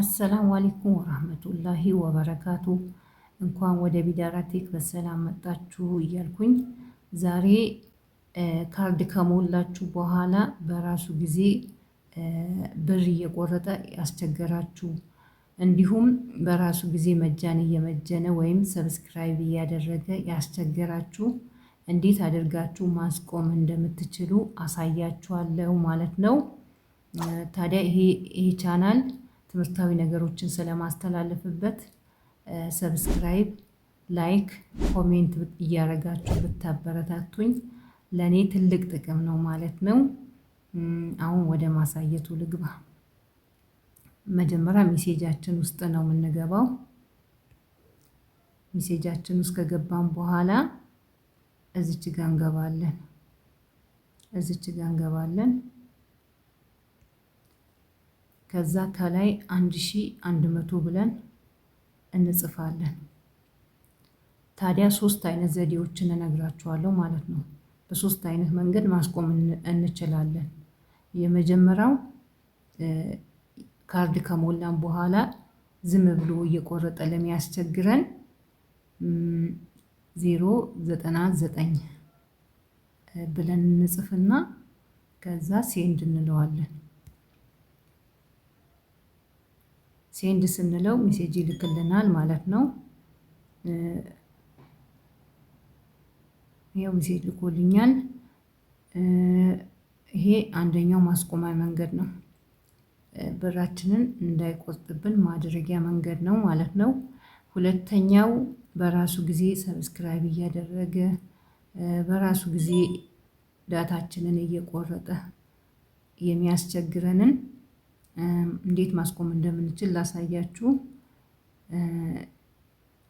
አሰላሙ አለይኩም ወራህመቱላሂ ወበረካቱ። እንኳን ወደ ቢዳራ ቴክ በሰላም መጣችሁ እያልኩኝ ዛሬ ካርድ ከሞላችሁ በኋላ በራሱ ጊዜ ብር እየቆረጠ ያስቸገራችሁ እንዲሁም በራሱ ጊዜ መጃን እየመጀነ ወይም ሰብስክራይብ እያደረገ ያስቸገራችሁ እንዴት አድርጋችሁ ማስቆም እንደምትችሉ አሳያችኋለሁ ማለት ነው። ታዲያ ይሄ ቻናል ትምህርታዊ ነገሮችን ስለማስተላለፍበት ሰብስክራይብ፣ ላይክ፣ ኮሜንት እያደረጋችሁ ብታበረታቱኝ ለኔ ትልቅ ጥቅም ነው ማለት ነው። አሁን ወደ ማሳየቱ ልግባ። መጀመሪያ ሜሴጃችን ውስጥ ነው የምንገባው። ሜሴጃችን ውስጥ ከገባን በኋላ እዚች ጋር እንገባለን። ከዛ ከላይ 1100 ብለን እንጽፋለን። ታዲያ 3 አይነት ዘዴዎችን እነግራችኋለሁ ማለት ነው። በ3 አይነት መንገድ ማስቆም እንችላለን። የመጀመሪያው ካርድ ከሞላን በኋላ ዝም ብሎ እየቆረጠ ለሚያስቸግረን 099 ብለን እንጽፍና ከዛ ሴንድ እንለዋለን። ሴንድ ስንለው ሜሴጅ ይልክልናል ማለት ነው። ይሄው ሜሴጅ ልኮልኛል። ይሄ አንደኛው ማስቆሚያ መንገድ ነው። ብራችንን እንዳይቆርጥብን ማድረጊያ መንገድ ነው ማለት ነው። ሁለተኛው በራሱ ጊዜ ሰብስክራይብ እያደረገ በራሱ ጊዜ ዳታችንን እየቆረጠ የሚያስቸግረንን እንዴት ማስቆም እንደምንችል ላሳያችሁ።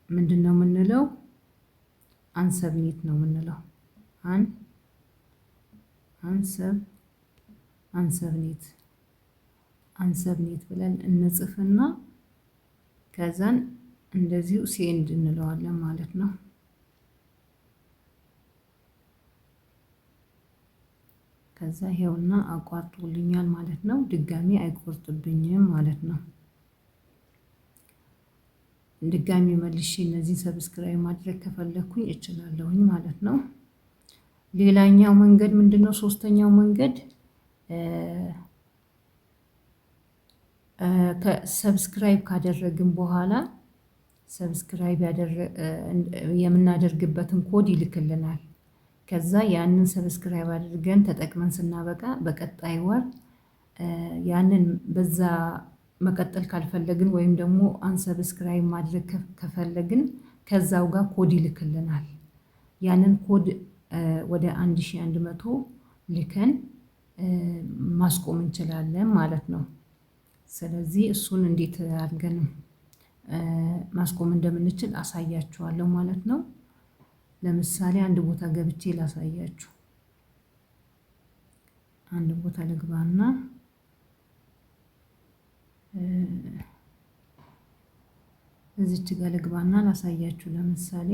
ምንድነው የምንለው? አንሰብኔት ነው የምንለው። አንሰብኔት ብለን እንጽፍና ከዛን እንደዚሁ ሴንድ እንለዋለን ማለት ነው። ከዛ ይሄውና አቋርጦልኛል ማለት ነው። ድጋሚ አይቆርጥብኝም ማለት ነው። ድጋሚ መልሼ እነዚህ ሰብስክራይብ ማድረግ ከፈለኩኝ እችላለሁኝ ማለት ነው። ሌላኛው መንገድ ምንድነው? ሶስተኛው መንገድ ከሰብስክራይብ ካደረግን በኋላ የምናደርግበትን ኮድ ይልክልናል። ከዛ ያንን ሰብስክራይብ አድርገን ተጠቅመን ስናበቃ በቀጣይ ወር ያንን በዛ መቀጠል ካልፈለግን ወይም ደግሞ አንሰብስክራይብ ማድረግ ከፈለግን ከዛው ጋር ኮድ ይልክልናል። ያንን ኮድ ወደ 1100 ልከን ማስቆም እንችላለን ማለት ነው። ስለዚህ እሱን እንዴት አድርገን ማስቆም እንደምንችል አሳያችኋለሁ ማለት ነው። ለምሳሌ አንድ ቦታ ገብቼ ላሳያችሁ። አንድ ቦታ ልግባና እዚች ጋር ልግባና ላሳያችሁ። ለምሳሌ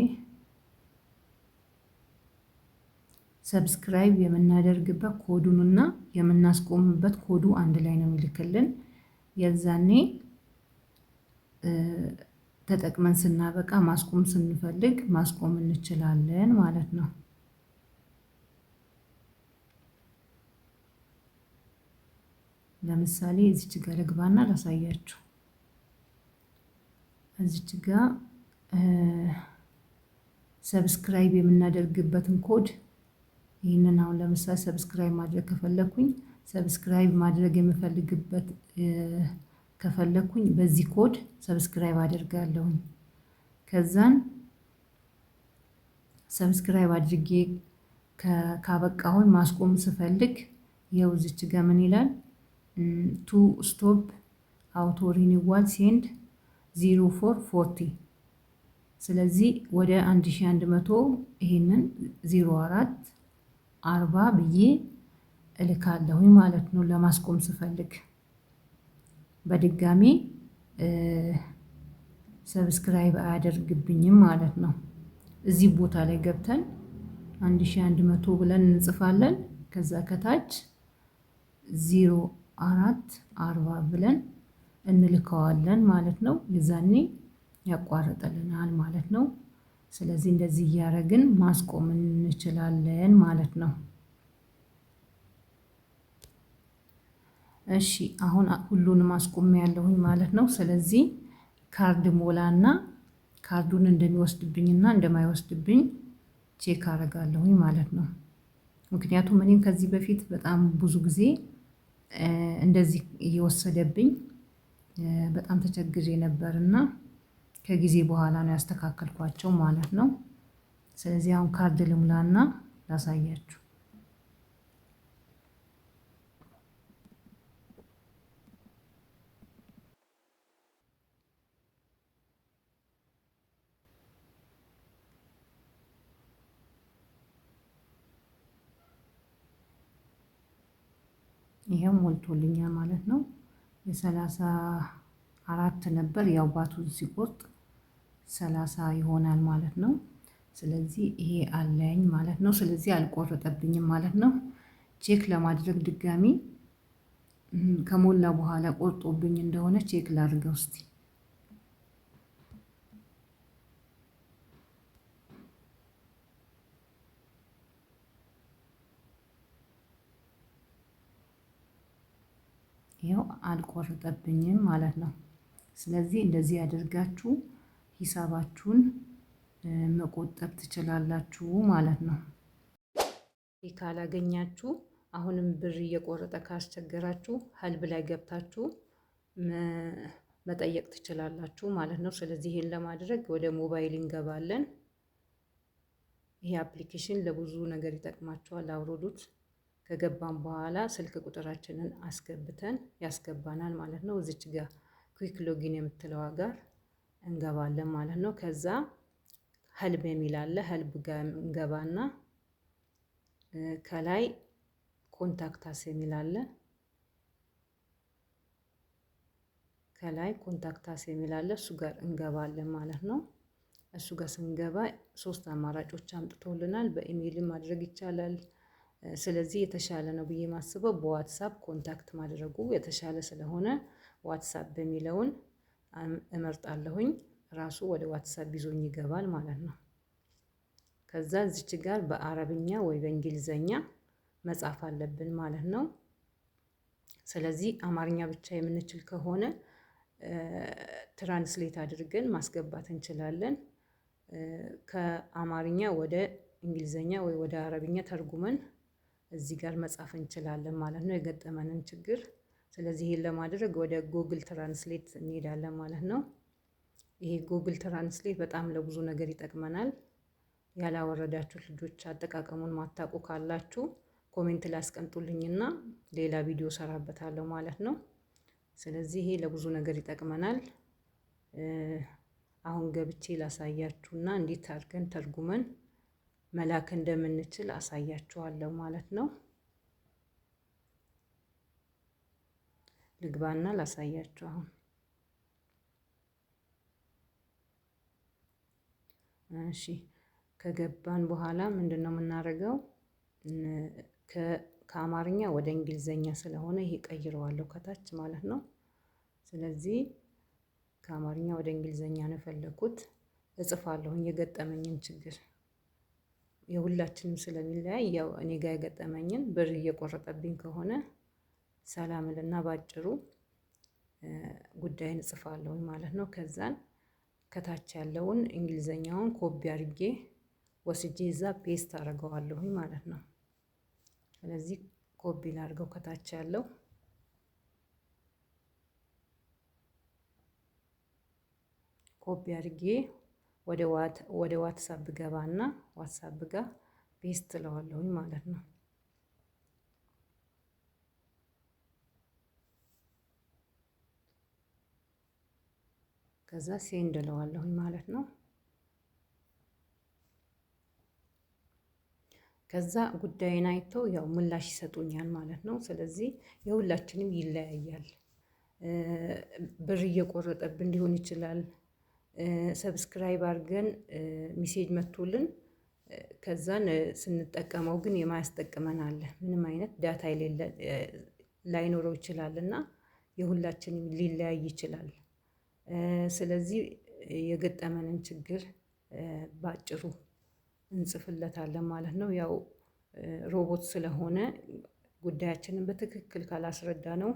ሰብስክራይብ የምናደርግበት ኮዱንና የምናስቆምበት ኮዱ አንድ ላይ ነው የሚልክልን። የዛኔ ተጠቅመን ስናበቃ ማስቆም ስንፈልግ ማስቆም እንችላለን ማለት ነው። ለምሳሌ እዚች ጋር ልግባና ላሳያችሁ። እዚች ጋር ሰብስክራይብ የምናደርግበትን ኮድ ይህንን አሁን ለምሳሌ ሰብስክራይብ ማድረግ ከፈለኩኝ ሰብስክራይብ ማድረግ የምፈልግበት ከፈለኩኝ በዚህ ኮድ ሰብስክራይብ አደርጋለሁ። ከዛን ሰብስክራይብ አድርጌ ካበቃሁኝ ማስቆም ስፈልግ ይኸው እዚች ጋር ምን ይላል? ቱ ስቶፕ አውቶ ሪኒዋል ሴንድ 0440። ስለዚህ ወደ 1100 ይሄንን 0440 ብዬ እልካለሁኝ ማለት ነው ለማስቆም ስፈልግ። በድጋሚ ሰብስክራይብ አያደርግብኝም ማለት ነው። እዚህ ቦታ ላይ ገብተን 1100 ብለን እንጽፋለን። ከዛ ከታች 0440 ብለን እንልከዋለን ማለት ነው። የዛኔ ያቋርጥልናል ማለት ነው። ስለዚህ እንደዚህ እያደረግን ማስቆም እንችላለን ማለት ነው። እሺ አሁን ሁሉንም አስቆሜያለሁኝ ማለት ነው። ስለዚህ ካርድ ሞላና ካርዱን እንደሚወስድብኝና እንደማይወስድብኝ ቼክ አደርጋለሁኝ ማለት ነው። ምክንያቱም እኔም ከዚህ በፊት በጣም ብዙ ጊዜ እንደዚህ እየወሰደብኝ በጣም ተቸግሬ ነበርና ከጊዜ በኋላ ነው ያስተካከልኳቸው ማለት ነው። ስለዚህ አሁን ካርድ ልሙላና ላሳያችሁ። ይሄው ሞልቶልኛል ማለት ነው። የ34 ነበር ያው ባቱን ሲቆርጥ 30 ይሆናል ማለት ነው። ስለዚህ ይሄ አለኝ ማለት ነው። ስለዚህ አልቆረጠብኝም ማለት ነው። ቼክ ለማድረግ ድጋሚ ከሞላ በኋላ ቆርጦብኝ እንደሆነ ቼክ ላድርገው እስቲ። ይኸው አልቆረጠብኝም ማለት ነው። ስለዚህ እንደዚህ ያደርጋችሁ ሂሳባችሁን መቆጠብ ትችላላችሁ ማለት ነው። ካላገኛችሁ አሁንም ብር እየቆረጠ ካስቸገራችሁ ሀልብ ላይ ገብታችሁ መጠየቅ ትችላላችሁ ማለት ነው። ስለዚህ ይሄን ለማድረግ ወደ ሞባይል እንገባለን። ይሄ አፕሊኬሽን ለብዙ ነገር ይጠቅማችኋል፣ አውርዱት። ከገባን በኋላ ስልክ ቁጥራችንን አስገብተን ያስገባናል ማለት ነው። እዚች ጋር ኩዊክ ሎጊን የምትለዋ ጋር እንገባለን ማለት ነው። ከዛ ሀልብ የሚል አለ። ሀልብ ጋር እንገባና ከላይ ኮንታክታስ የሚል አለ። ከላይ ኮንታክታስ የሚል አለ። እሱ ጋር እንገባለን ማለት ነው። እሱ ጋር ስንገባ 3 አማራጮች አምጥቶልናል። በኢሜይል ማድረግ ይቻላል። ስለዚህ የተሻለ ነው ብዬ ማስበው በዋትሳፕ ኮንታክት ማድረጉ የተሻለ ስለሆነ ዋትሳፕ በሚለውን እመርጣለሁኝ። ራሱ ወደ ዋትሳፕ ይዞኝ ይገባል ማለት ነው። ከዛ እዚች ጋር በአረብኛ ወይ በእንግሊዘኛ መጻፍ አለብን ማለት ነው። ስለዚህ አማርኛ ብቻ የምንችል ከሆነ ትራንስሌት አድርገን ማስገባት እንችላለን። ከአማርኛ ወደ እንግሊዘኛ ወይ ወደ አረብኛ ተርጉመን እዚህ ጋር መጻፍ እንችላለን ማለት ነው፣ የገጠመንን ችግር። ስለዚህ ይሄን ለማድረግ ወደ ጉግል ትራንስሌት እንሄዳለን ማለት ነው። ይሄ ጉግል ትራንስሌት በጣም ለብዙ ነገር ይጠቅመናል። ያላወረዳችሁ ልጆች አጠቃቀሙን ማታውቁ ካላችሁ ኮሜንት ላይ አስቀምጡልኝና ሌላ ቪዲዮ ሰራበታለሁ ማለት ነው። ስለዚህ ይሄ ለብዙ ነገር ይጠቅመናል። አሁን ገብቼ ላሳያችሁና እንዴት አድርገን ተርጉመን መላክ እንደምንችል አሳያችኋለሁ ማለት ነው። ልግባና ላሳያችሁ አሁን። እሺ ከገባን በኋላ ምንድነው የምናደርገው? ከአማርኛ ወደ እንግሊዘኛ ስለሆነ ይሄ ቀይረዋለሁ ከታች ማለት ነው። ስለዚህ ከአማርኛ ወደ እንግሊዘኛ ነው የፈለኩት። እጽፋለሁኝ የገጠመኝን ችግር የሁላችንም ስለሚለያይ ያው እኔ ጋር የገጠመኝን ብር እየቆረጠብኝ ከሆነ ሰላምልና ባጭሩ ጉዳይን እጽፋለሁኝ ማለት ነው። ከዛን ከታች ያለውን እንግሊዘኛውን ኮፒ አድርጌ ወስጄ እዛ ፔስት አደርገዋለሁኝ ማለት ነው። ስለዚህ ኮፒ ላድርገው ከታች ያለው ኮፒ አድርጌ ወደ ዋትሳፕ ገባና ዋትሳፕ ጋር ፔስት እለዋለሁኝ ማለት ነው። ከዛ ሴንድ እለዋለሁኝ ማለት ነው። ከዛ ጉዳይን አይተው ያው ምላሽ ይሰጡኛል ማለት ነው። ስለዚህ የሁላችንም ይለያያል። ብር እየቆረጠብን ሊሆን ይችላል። ሰብስክራይብ አድርገን ሚሴጅ መቶልን ከዛን ስንጠቀመው ግን የማያስጠቅመን አለ። ምንም አይነት ዳታ የሌለ ላይኖረው ይችላል እና የሁላችንም ሊለያይ ይችላል። ስለዚህ የገጠመንን ችግር በአጭሩ እንጽፍለታለን ማለት ነው። ያው ሮቦት ስለሆነ ጉዳያችንን በትክክል ካላስረዳ ነው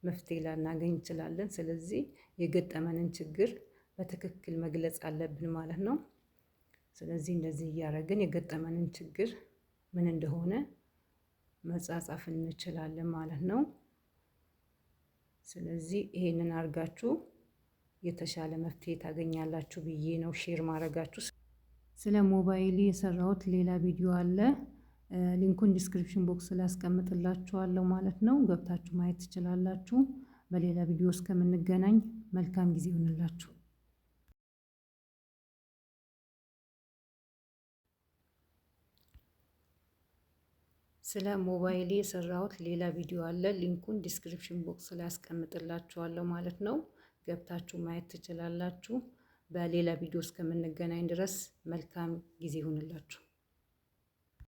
መፍትሄ ላናገኝ እንችላለን። ስለዚህ የገጠመንን ችግር በትክክል መግለጽ አለብን ማለት ነው። ስለዚህ እንደዚህ እያደረግን የገጠመንን ችግር ምን እንደሆነ መጻጻፍ እንችላለን ማለት ነው። ስለዚህ ይሄንን አድርጋችሁ የተሻለ መፍትሄ ታገኛላችሁ ብዬ ነው ሼር ማድረጋችሁ። ስለ ሞባይል የሰራሁት ሌላ ቪዲዮ አለ። ሊንኩን ዲስክሪፕሽን ቦክስ ላይ አስቀምጥላችኋለሁ ማለት ነው። ገብታችሁ ማየት ትችላላችሁ። በሌላ ቪዲዮ እስከምንገናኝ መልካም ጊዜ ይሁንላችሁ። ስለ ሞባይል የሰራሁት ሌላ ቪዲዮ አለ። ሊንኩን ዲስክሪፕሽን ቦክስ ላይ አስቀምጥላችኋለሁ ማለት ነው። ገብታችሁ ማየት ትችላላችሁ። በሌላ ቪዲዮ እስከምንገናኝ ድረስ መልካም ጊዜ ይሁንላችሁ።